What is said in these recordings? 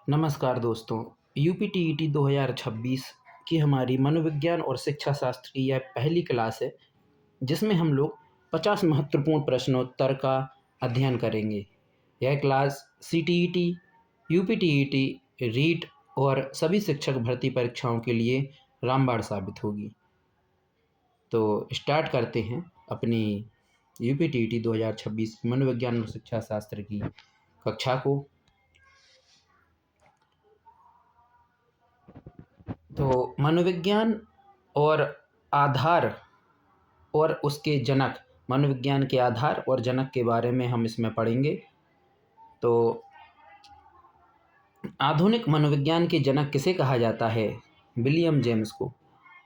नमस्कार दोस्तों। यूपीटीईटी 2026 की हमारी मनोविज्ञान और शिक्षा शास्त्र की यह पहली क्लास है, जिसमें हम लोग 50 महत्वपूर्ण प्रश्नोत्तर का अध्ययन करेंगे। यह क्लास सीटीईटी, यूपीटीईटी, रीट और सभी शिक्षक भर्ती परीक्षाओं के लिए रामबाण साबित होगी। तो स्टार्ट करते हैं अपनी यूपीटीईटी 2026 मनोविज्ञान और शिक्षा शास्त्र की कक्षा को। तो मनोविज्ञान और आधार और उसके जनक, मनोविज्ञान के आधार और जनक के बारे में हम इसमें पढ़ेंगे। तो आधुनिक मनोविज्ञान के जनक किसे कहा जाता है? विलियम जेम्स को।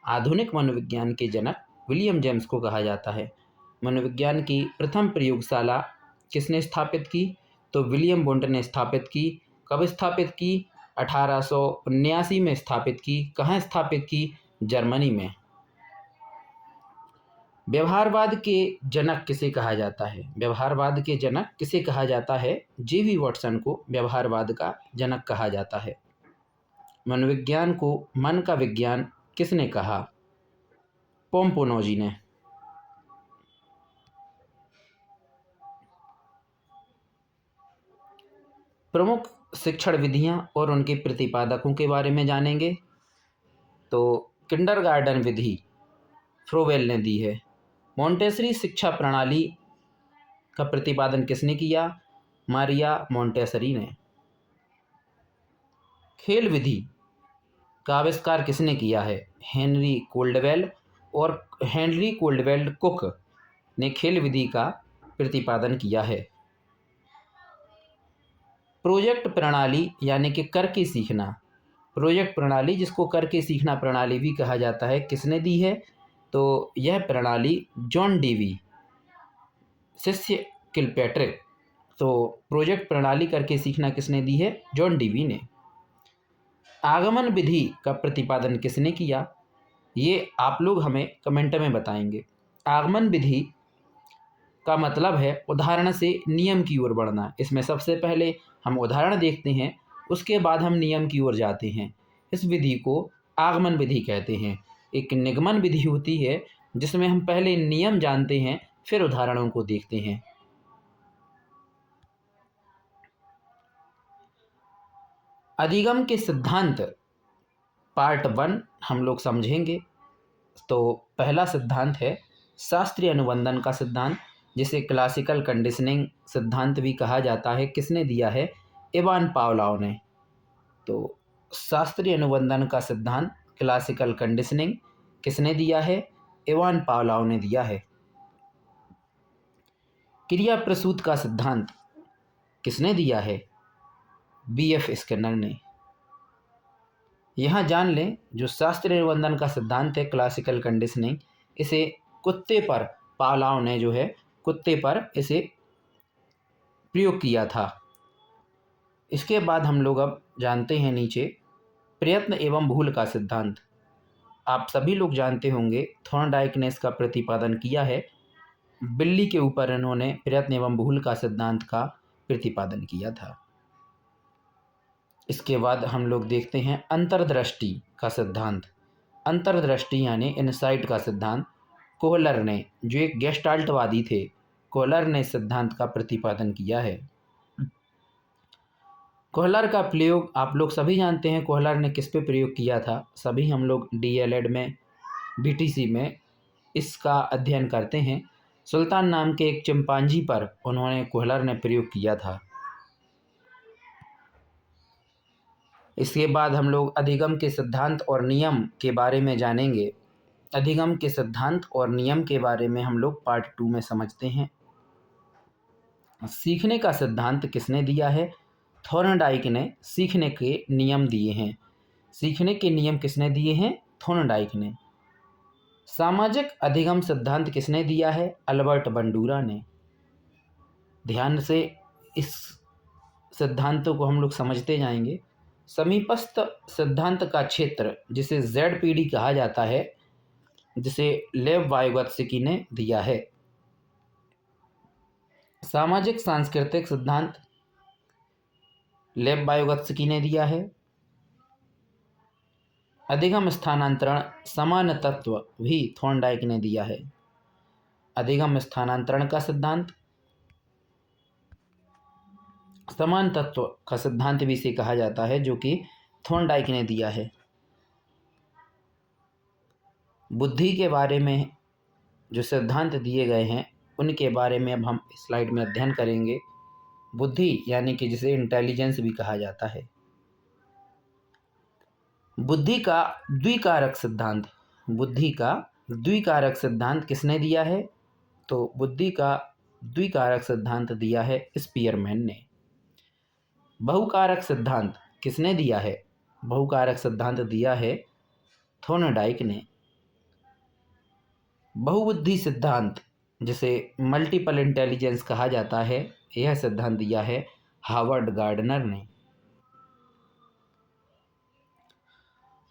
आधुनिक मनोविज्ञान के जनक विलियम जेम्स को कहा जाता है। मनोविज्ञान की प्रथम प्रयोगशाला किसने स्थापित की? तो विलियम वुंड ने स्थापित की। कब स्थापित की? 1879 में स्थापित की। कहाँ स्थापित की? जर्मनी में। व्यवहारवाद के जनक किसे कहा जाता है? व्यवहारवाद के जनक किसे कहा जाता है? जेवी वॉटसन को व्यवहारवाद का जनक कहा जाता है। मनोविज्ञान को मन का विज्ञान किसने कहा? पोम्पोनोजी ने। प्रमुख शिक्षण विधियां और उनके प्रतिपादकों के बारे में जानेंगे। तो किंडरगार्टन विधि फ्रोवेल ने दी है। मॉन्टेसरी शिक्षा प्रणाली का प्रतिपादन किसने किया? मारिया मॉन्टेसरी ने। खेल विधि का आविष्कार किसने किया है? Henry Caldwell. और हेनरी कोल्डवेल कुक ने खेल विधि का प्रतिपादन किया है। प्रोजेक्ट प्रणाली यानी कि करके सीखना, प्रोजेक्ट प्रणाली जिसको करके सीखना प्रणाली भी कहा जाता है, किसने दी है? तो यह प्रणाली जॉन डेवी, शिष्य किलपैट्रिक। तो प्रोजेक्ट प्रणाली करके सीखना किसने दी है? जॉन डेवी ने। आगमन विधि का प्रतिपादन किसने किया? ये आप लोग हमें कमेंट में बताएंगे। आगमन विधि का मतलब है उदाहरण से नियम की ओर बढ़ना। इसमें सबसे पहले हम उदाहरण देखते हैं, उसके बाद हम नियम की ओर जाते हैं। इस विधि को आगमन विधि कहते हैं। एक निगमन विधि होती है जिसमें हम पहले नियम जानते हैं, फिर उदाहरणों को देखते हैं। अधिगम के सिद्धांत पार्ट 1 हम लोग समझेंगे। तो पहला सिद्धांत है शास्त्रीय अनुबंधन का सिद्धांत, जिसे क्लासिकल कंडीशनिंग सिद्धांत भी कहा जाता है। किसने दिया है? इवान पावलोव ने। तो शास्त्रीय अनुबंधन का सिद्धांत, क्लासिकल कंडीशनिंग, किसने दिया है? इवान पावलोव ने दिया है। क्रिया प्रसूत का सिद्धांत किसने दिया है? बीएफ स्किनर ने। यहाँ जान लें, जो शास्त्रीय अनुबंधन का सिद्धांत है, क्लासिकल कंडीशनिंग, इसे कुत्ते पर पावलोव ने जो है कुत्ते पर इसे प्रयोग किया था। इसके बाद हम लोग अब जानते हैं नीचे प्रयत्न एवं भूल का सिद्धांत। आप सभी लोग जानते होंगे थॉर्नडाइक ने इसका प्रतिपादन किया है। बिल्ली के ऊपर इन्होंने प्रयत्न एवं भूल का सिद्धांत का प्रतिपादन किया था। इसके बाद हम लोग देखते हैं अंतर्दृष्टि का सिद्धांत। अंतर्दृष्टि यानी इनसाइट का सिद्धांत कोहलर ने, जो एक गेस्टाल्टवादी थे, कोहलर ने सिद्धांत का प्रतिपादन किया है। कोहलर का प्रयोग आप लोग सभी जानते हैं। कोहलर ने किस पे प्रयोग किया था? सभी हम लोग डीएलएड में, बीटीसी में इसका अध्ययन करते हैं। सुल्तान नाम के एक चिंपांजी पर उन्होंने, कोहलर ने प्रयोग किया था। इसके बाद हम लोग अधिगम के सिद्धांत और नियम के बारे में जानेंगे। अधिगम के सिद्धांत और नियम के बारे में हम लोग पार्ट 2 में समझते हैं। सीखने का सिद्धांत किसने दिया है? थॉर्नडाइक ने सीखने के नियम दिए हैं। सीखने के नियम किसने दिए हैं? थॉर्नडाइक ने। सामाजिक अधिगम सिद्धांत किसने दिया है? अल्बर्ट बंडूरा ने। ध्यान से इस सिद्धांतों को हम लोग समझते जाएंगे। समीपस्थ सिद्धांत का क्षेत्र, जिसे ZPD कहा जाता है, जिसे लेव वाइगोत्स्की ने दिया है। सामाजिक सांस्कृतिक सिद्धांत लेब वायुगत्सकी ने दिया है। अधिगम स्थानांतरण समान तत्व भी थॉर्नडाइक ने दिया है। अधिगम स्थानांतरण का सिद्धांत, समान तत्व का सिद्धांत भी इसे कहा जाता है, जो कि थॉर्नडाइक ने दिया है। बुद्धि के बारे में जो सिद्धांत दिए गए हैं उनके बारे में अब हम स्लाइड में अध्ययन करेंगे। बुद्धि यानी कि जिसे इंटेलिजेंस भी कहा जाता है। बुद्धि का द्विकारक सिद्धांत, बुद्धि का द्विकारक सिद्धांत किसने दिया है? तो बुद्धि का द्विकारक सिद्धांत दिया है स्पीयरमैन ने। बहुकारक सिद्धांत किसने दिया है? बहुकारक सिद्धांत दिया है थॉर्नडाइक ने। बहुबुद्धि सिद्धांत जिसे मल्टीपल इंटेलिजेंस कहा जाता है, यह सिद्धांत दिया है हार्वर्ड गार्डनर ने।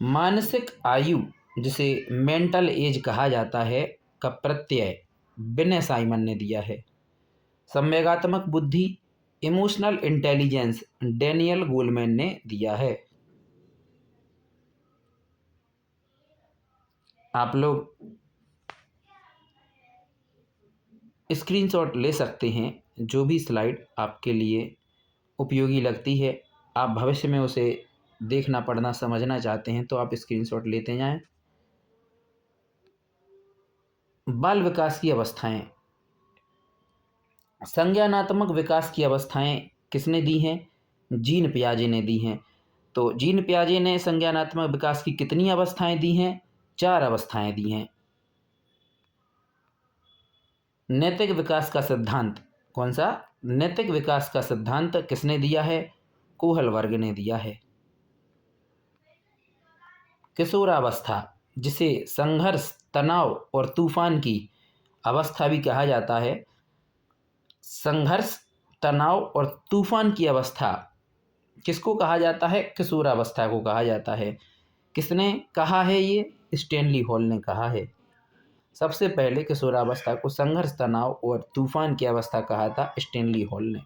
मानसिक आयु जिसे मेंटल एज कहा जाता है का प्रत्यय बिने साइमन ने दिया है। संवेगात्मक बुद्धि इमोशनल इंटेलिजेंस डैनियल गोलमैन ने दिया है। आप लोग स्क्रीनशॉट ले सकते हैं, जो भी स्लाइड आपके लिए उपयोगी लगती है, आप भविष्य में उसे देखना पढ़ना समझना चाहते हैं तो आप स्क्रीनशॉट लेते जाएं। बाल विकास की अवस्थाएं, संज्ञानात्मक विकास की अवस्थाएं किसने दी हैं? जीन पियाजे ने दी हैं। तो जीन पियाजे ने संज्ञानात्मक विकास की कितनी अवस्थाएं दी हैं? 4 अवस्थाएं दी हैं। नैतिक विकास का सिद्धांत, कौन सा? नैतिक विकास का सिद्धांत किसने दिया है? कोहलवर्ग ने दिया है। किशोरावस्था जिसे संघर्ष, तनाव और तूफान की अवस्था भी कहा जाता है, संघर्ष, तनाव और तूफान की अवस्था किसको कहा जाता है? किशोरावस्था को कहा जाता है। किसने कहा है ये? स्टैनली हॉल ने कहा है। सबसे पहले किशोरावस्था को संघर्ष, तनाव और तूफान की अवस्था कहा था स्टैनली हॉल ने।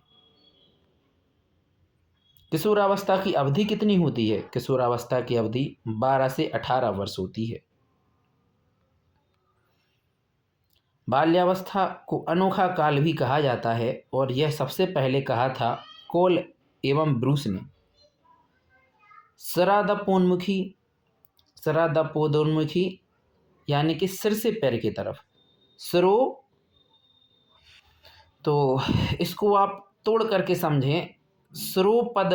किशोरावस्था की अवधि कितनी होती है? किशोरावस्था की अवधि 12 से 18 वर्ष होती है। बाल्यावस्था को अनोखा काल भी कहा जाता है और यह सबसे पहले कहा था कोल एवं ब्रूस ने। सरादपोन्मुखी यानी कि सिर से पैर की तरफ, सिरो, तो इसको आप तोड़ करके समझें। सिरोपद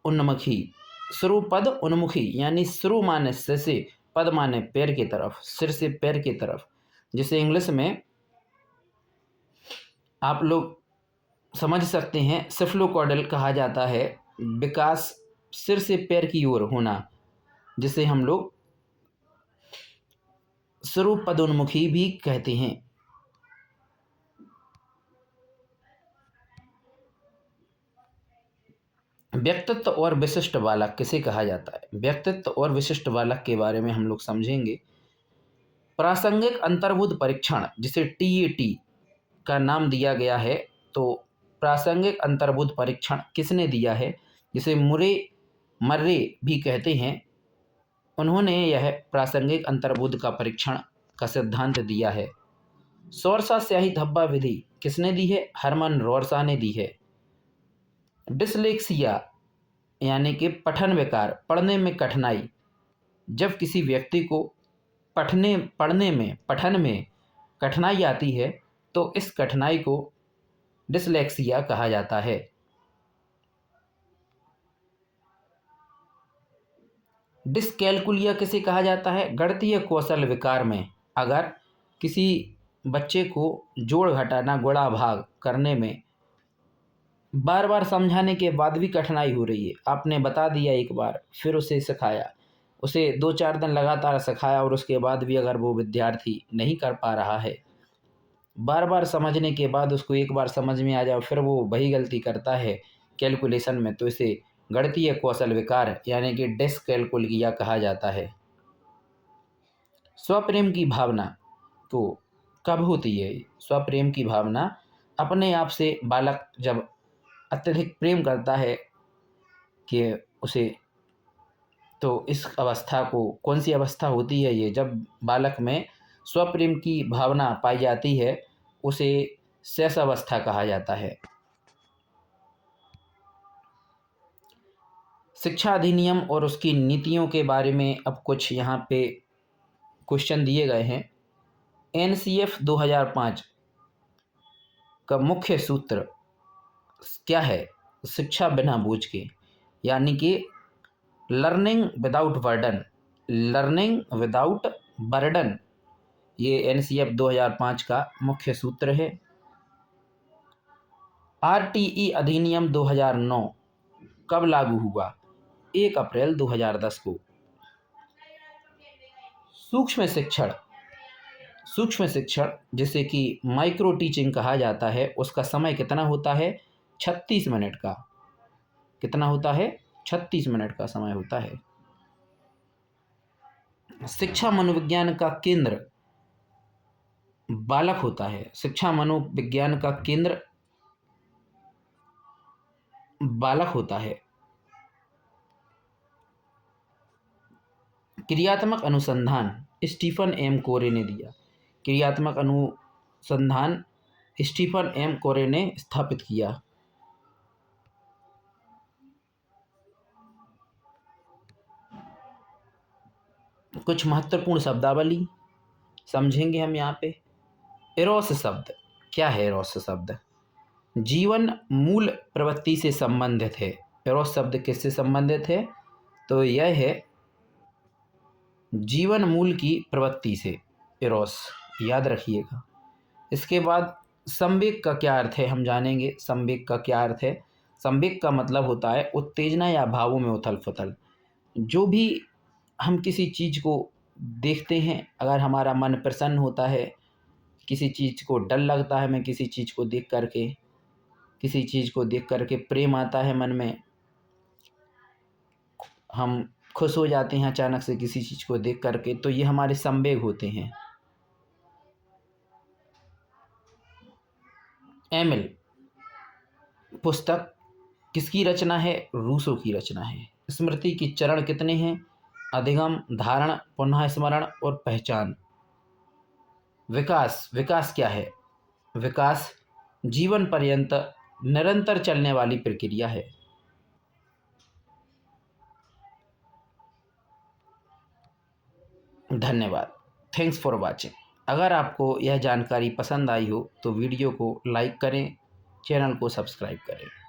उन्मुखी, सिरोपद उन्मुखी यानी सिरो माने सिर से, पद माने पैर की तरफ, सिर से पैर की तरफ, जिसे इंग्लिश में आप लोग समझ सकते हैं सेफलोकॉर्डल कहा जाता है। विकास सिर से पैर की ओर होना, जिसे हम लोग सिरोपदोन्मुखी भी कहते हैं। व्यक्तित्व और विशिष्ट बालक किसे कहा जाता है? व्यक्तित्व और विशिष्ट बालक के बारे में हम लोग समझेंगे। प्रासंगिक अंतर्बोध परीक्षण जिसे TAT का नाम दिया गया है, तो प्रासंगिक अंतर्बोध परीक्षण किसने दिया है? जिसे मर्रे भी कहते हैं, उन्होंने यह प्रासंगिक अंतर्बोध का परीक्षण का सिद्धांत दिया है। सोरसा स्याही धब्बा विधि किसने दी है? हरमन रोरसा ने दी है। डिसलेक्सिया यानी कि पठन विकार, पढ़ने में कठिनाई, जब किसी व्यक्ति को पठन में कठिनाई आती है तो इस कठिनाई को डिसलेक्सिया कहा जाता है। डिसकैलकुलिया किसे कहा जाता है? गणितीय कौशल विकार में अगर किसी बच्चे को जोड़ घटाना, गुणा भाग करने में बार बार समझाने के बाद भी कठिनाई हो रही है, आपने बता दिया एक बार, फिर उसे सिखाया, उसे 2-4 दिन लगातार सिखाया और उसके बाद भी अगर वो विद्यार्थी नहीं कर पा रहा है, बार बार समझने के बाद उसको एक बार समझ में आ जाए फिर वो वही गलती करता है कैलकुलेशन में, तो इसे गणितीय कौशल विकार यानी कि डिसकैलकुलिया कहा जाता है। स्वप्रेम की भावना तो कब होती है? स्वप्रेम की भावना अपने आप से बालक जब अत्यधिक प्रेम करता है कि उसे, तो इस अवस्था को, कौन सी अवस्था होती है ये, जब बालक में स्वप्रेम की भावना पाई जाती है, उसे शैशवावस्था कहा जाता है। शिक्षा अधिनियम और उसकी नीतियों के बारे में अब कुछ यहाँ पे क्वेश्चन दिए गए हैं। NCF 2005 का मुख्य सूत्र क्या है? शिक्षा बिना बोझ के, यानी कि learning without burden, learning without burden, ये NCF 2005 का मुख्य सूत्र है। RTE अधिनियम 2009 कब लागू हुआ? 1 अप्रैल 2010 को। सूक्ष्म शिक्षण, सूक्ष्म शिक्षण जिसे कि माइक्रो टीचिंग कहा जाता है, उसका समय कितना होता है? 36 मिनट का। कितना होता है? 36 मिनट का समय होता है। शिक्षा मनोविज्ञान का केंद्र बालक होता है। शिक्षा मनोविज्ञान का केंद्र बालक होता है। क्रियात्मक अनुसंधान स्टीफन एम कोरे ने दिया। क्रियात्मक अनुसंधान स्टीफन एम कोरे ने स्थापित किया। कुछ महत्वपूर्ण शब्दावली समझेंगे हम यहाँ पे। एरोस शब्द, क्या है एरोस शब्द? जीवन मूल प्रवृत्ति से संबंधित है। एरोस शब्द किससे संबंधित है? तो यह है जीवन मूल की प्रवृत्ति से, एरोस, याद रखिएगा। इसके बाद संवेग का क्या अर्थ है हम जानेंगे। संवेग का क्या अर्थ है? संवेग का मतलब होता है उत्तेजना या भावों में उथल पुथल। जो भी हम किसी चीज़ को देखते हैं, अगर हमारा मन प्रसन्न होता है, किसी चीज़ को डर लगता है, मैं किसी चीज़ को देख करके, किसी चीज़ को देख करके प्रेम आता है मन में, हम खुश हो जाते हैं अचानक से किसी चीज़ को देख करके, तो ये हमारे संवेग होते हैं। एमिल पुस्तक किसकी रचना है? रूसो की रचना है। स्मृति के चरण कितने हैं? अधिगम, धारण, पुनः स्मरण और पहचान। विकास, विकास क्या है? विकास जीवन पर्यंत निरंतर चलने वाली प्रक्रिया है। धन्यवाद। Thanks for watching. अगर आपको यह जानकारी पसंद आई हो तो वीडियो को लाइक करें, चैनल को सब्सक्राइब करें।